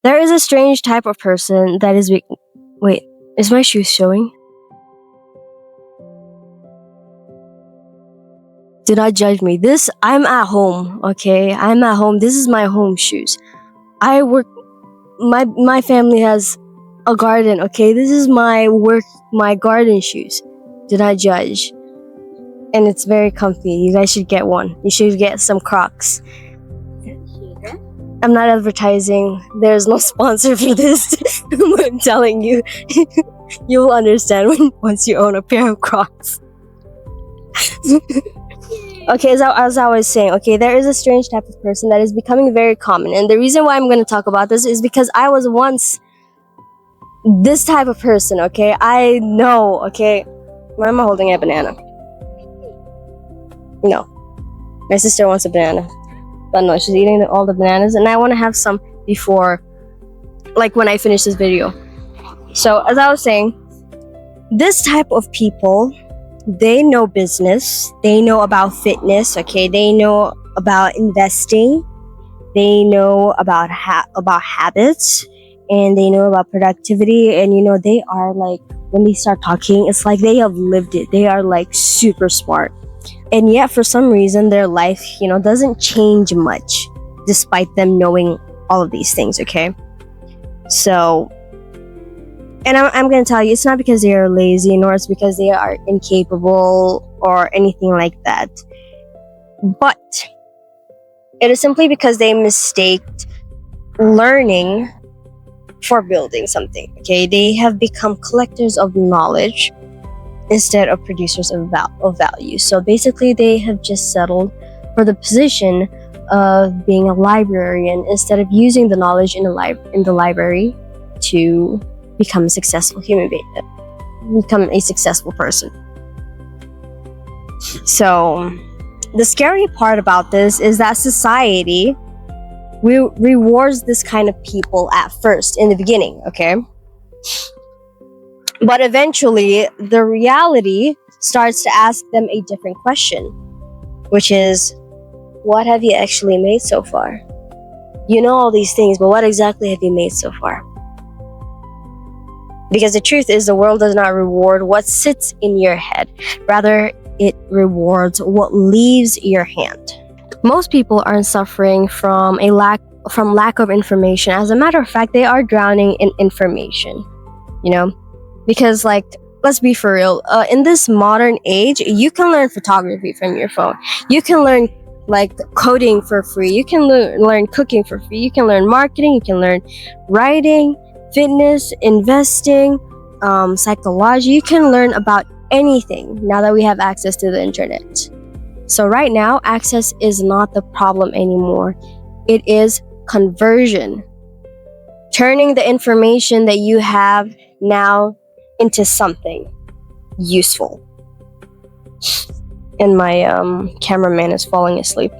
There is a strange type of person that is... Wait, is my shoe showing? Do not judge me. I'm at home, okay? I'm at home. This is my home shoes. I work... My family has a garden, okay? This is my garden shoes. Do not judge. And it's very comfy. You guys should get one. You should get some Crocs. I'm not advertising. There's no sponsor for this. I'm telling you. You'll understand once you own a pair of Crocs. Okay, as I was saying, okay, there is a strange type of person that is becoming very common. And the reason why I'm going to talk about this is because I was once this type of person, okay? I know, okay? Why am I holding a banana? No. My sister wants a banana. But no, she's eating all the bananas. And I want to have some before, like when I finish this video. So, as I was saying, this type of people, they know business. They know about fitness, okay? They know about investing. They know about habits. And they know about productivity. And, they are like, when they start talking, it's like they have lived it. They are like super smart. And yet, for some reason, their life, doesn't change much despite them knowing all of these things, okay? So, and I'm going to tell you, it's not because they are lazy, nor it's because they are incapable or anything like that. But it is simply because they mistaked learning for building something, okay? They have become collectors of knowledge instead of producers of value. So basically, they have just settled for the position of being a librarian instead of using the knowledge in the library to become a successful human being, become a successful person. So the scary part about this is that society rewards this kind of people at first, in the beginning, okay? But eventually, the reality starts to ask them a different question, which is, what have you actually made so far? You know all these things, but what exactly have you made so far? Because the truth is, the world does not reward what sits in your head. Rather, it rewards what leaves your hand. Most people aren't suffering from lack of information. As a matter of fact, they are drowning in information, Because, let's be for real, in this modern age, you can learn photography from your phone. You can learn, coding for free. You can learn cooking for free. You can learn marketing. You can learn writing, fitness, investing, psychology. You can learn about anything now that we have access to the internet. So right now, access is not the problem anymore. It is conversion. Turning the information that you have now into something useful. And my cameraman is falling asleep.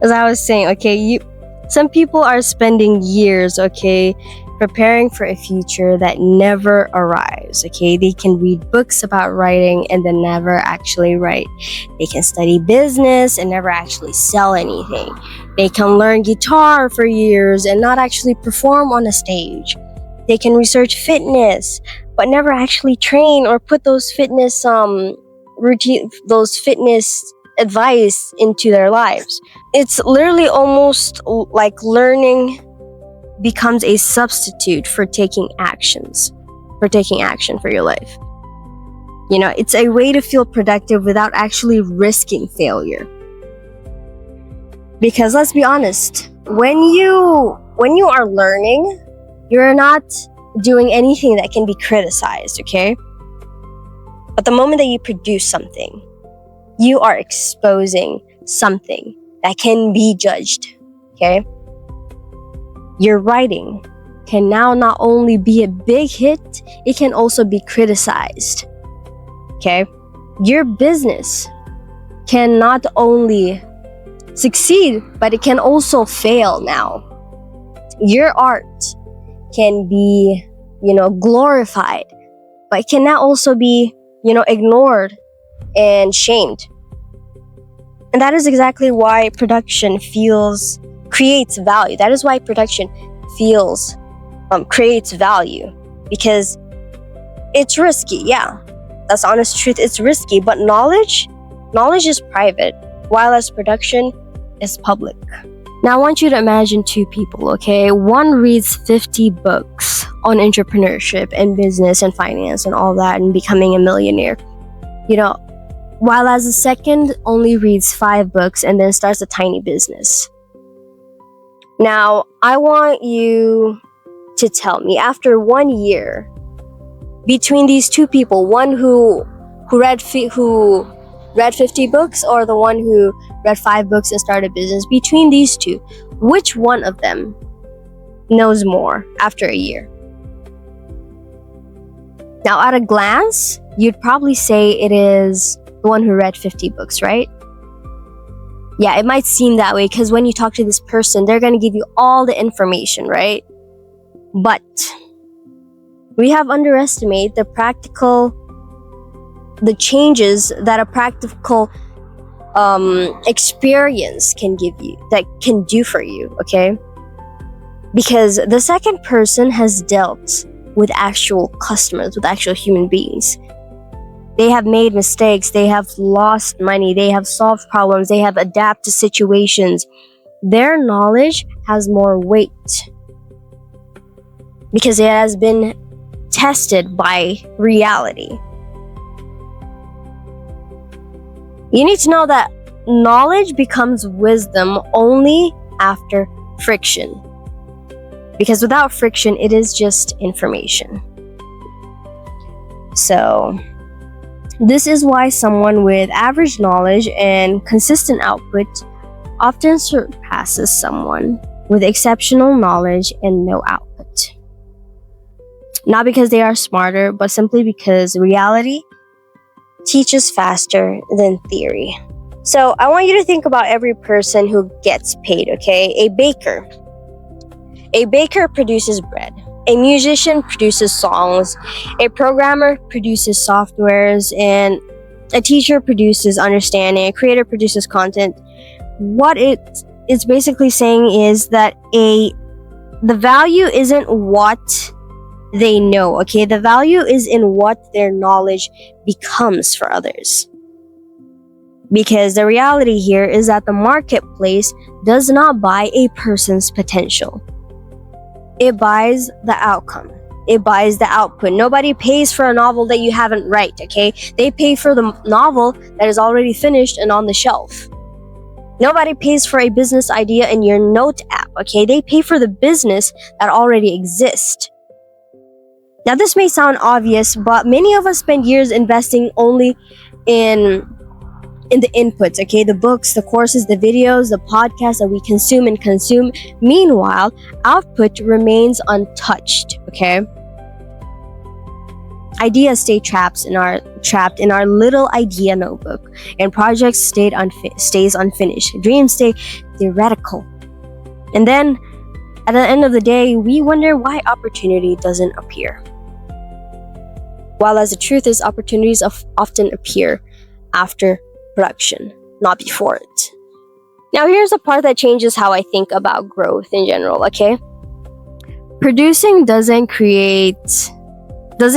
As I was saying, okay, some people are spending years, okay, preparing for a future that never arrives, okay? They can read books about writing and then never actually write. They can study business and never actually sell anything. They can learn guitar for years and not actually perform on a stage. They can research fitness, but never actually train or put those fitness advice into their lives. It's literally almost like learning becomes a substitute for taking action for your life. It's a way to feel productive without actually risking failure. Because let's be honest, when you are learning, you're not doing anything that can be criticized, okay? But the moment that you produce something, you are exposing something that can be judged, okay? Your writing can now not only be a big hit, it can also be criticized, okay? Your business can not only succeed, but it can also fail now. Your art can be, glorified, but it can now also be, ignored and shamed. And that is exactly why production feels creates value. That is why production creates value, because it's risky. Yeah, that's the honest truth. It's risky, but knowledge is private, while as production is public. Now I want you to imagine two people, okay? One reads 50 books on entrepreneurship and business and finance and all that and becoming a millionaire, while as the second only reads 5 books and then starts a tiny business. Now, I want you to tell me, after 1 year, between these two people, one who read 50 books or the one who read 5 books and started a business, between these two, which one of them knows more after a year? Now, at a glance, you'd probably say it is the one who read 50 books, right? Yeah, it might seem that way because when you talk to this person, they're going to give you all the information, right? But we have underestimated the changes that a practical experience can give you, that can do for you, okay? Because the second person has dealt with actual customers, with actual human beings. They have made mistakes, they have lost money, they have solved problems, they have adapted to situations. Their knowledge has more weight because it has been tested by reality. You need to know that knowledge becomes wisdom only after friction. Because without friction, it is just information. So, this is why someone with average knowledge and consistent output often surpasses someone with exceptional knowledge and no output. Not because they are smarter, but simply because reality teaches faster than theory. So I want you to think about every person who gets paid, okay? A baker produces bread. A musician produces songs. A programmer produces softwares. And a teacher produces understanding. A creator produces content. What it's basically saying is that the value isn't what they know, okay? The value is in what their knowledge becomes for others. Because the reality here is that the marketplace does not buy a person's potential. It buys the outcome. It buys the output. Nobody pays for a novel that you haven't read, okay? They pay for the novel that is already finished and on the shelf. Nobody pays for a business idea in your note app, okay? They pay for the business that already exists. Now, this may sound obvious, but many of us spend years investing only in the inputs, okay? The books, the courses, the videos, the podcasts that we consume. Meanwhile, output remains untouched, okay? Ideas stay trapped in our little idea notebook, and projects stays unfinished. Dreams stay theoretical. And then, at the end of the day, we wonder why opportunity doesn't appear. While as the truth is, opportunities often appear after production, not before it. Now here's the part that changes how I think about growth in general, okay? Producing doesn't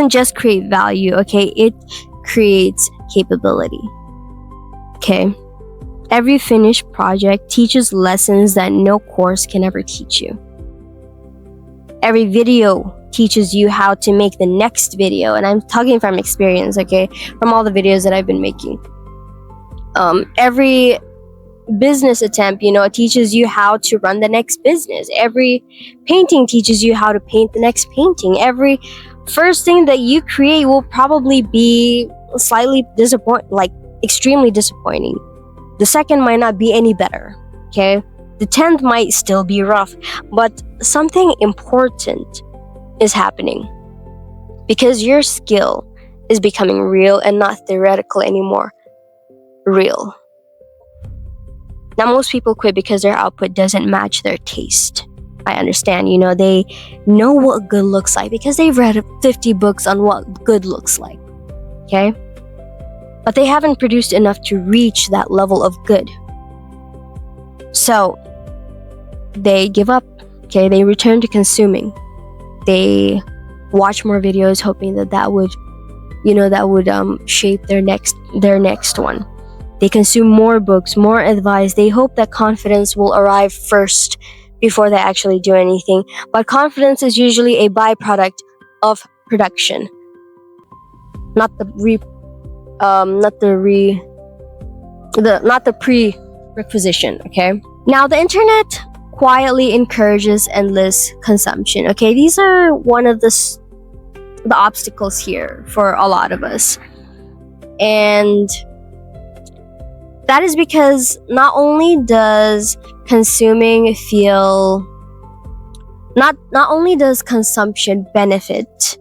just create value, okay? It creates capability, okay? Every finished project teaches lessons that no course can ever teach you. Every video teaches you how to make the next video, and I'm talking from experience, okay? From all the videos that I've been making. Every business attempt, it teaches you how to run the next business. Every painting teaches you how to paint the next painting. Every first thing that you create will probably be slightly extremely disappointing. The second might not be any better, okay? The 10th might still be rough, but something important is happening because your skill is becoming real and not theoretical anymore. Real. Now, most people quit because their output doesn't match their taste. I understand, they know what good looks like because they've read 50 books on what good looks like, okay? But they haven't produced enough to reach that level of good. So, they give up. Okay, they return to consuming. They watch more videos, hoping that would, shape their next one. They consume more books, more advice. They hope that confidence will arrive first before they actually do anything. But confidence is usually a byproduct of production, not the prerequisition. Okay. Now the internet quietly encourages endless consumption. Okay, these are one of the obstacles here for a lot of us, and that is because not only does consuming feel not only does consumption benefit,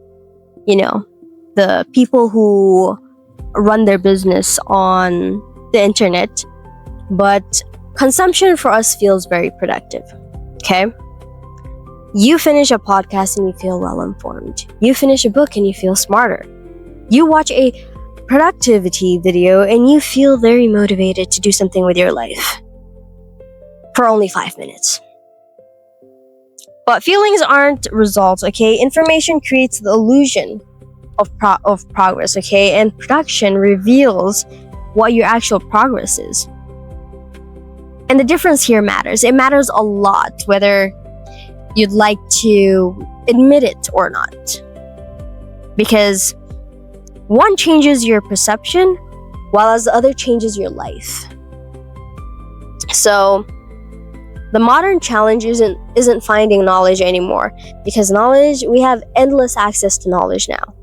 the people who run their business on the internet, but consumption for us feels very productive. Okay? You finish a podcast and you feel well informed. You finish a book and you feel smarter. You watch a productivity video and you feel very motivated to do something with your life for only 5 minutes. But feelings aren't results, okay? Information creates the illusion of progress, okay? And production reveals what your actual progress is. And the difference here matters. It matters a lot whether you'd like to admit it or not. Because one changes your perception, while as the other changes your life. So the modern challenge isn't finding knowledge anymore, because we have endless access to knowledge now.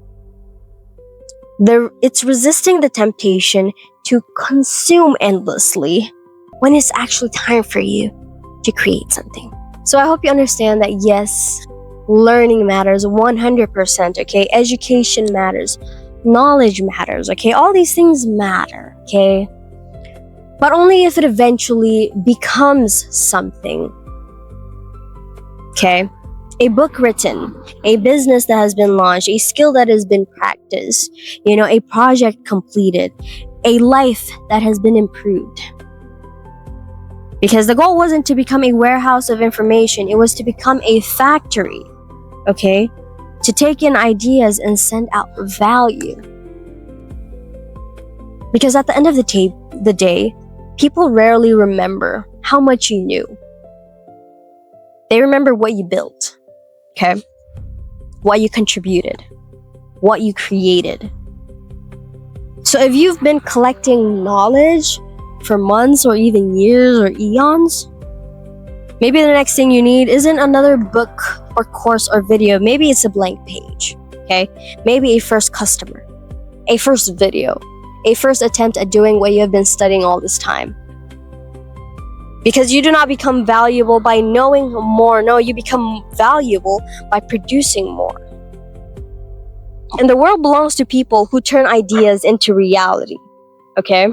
It's resisting the temptation to consume endlessly when it's actually time for you to create something. So I hope you understand that yes, learning matters 100%, okay? Education matters. Knowledge matters, okay? All these things matter, okay? But only if it eventually becomes something, okay? A book written, a business that has been launched, a skill that has been practiced, a project completed, a life that has been improved. Because the goal wasn't to become a warehouse of information, it was to become a factory, okay? To take in ideas and send out value. Because at the end of the day, people rarely remember how much you knew. They remember what you built, okay? What you contributed, what you created. So if you've been collecting knowledge for months or even years or eons, maybe the next thing you need isn't another book or course or video. Maybe it's a blank page, okay? Maybe a first customer, a first video, a first attempt at doing what you have been studying all this time. Because you do not become valuable by knowing more. No, you become valuable by producing more. And the world belongs to people who turn ideas into reality, okay?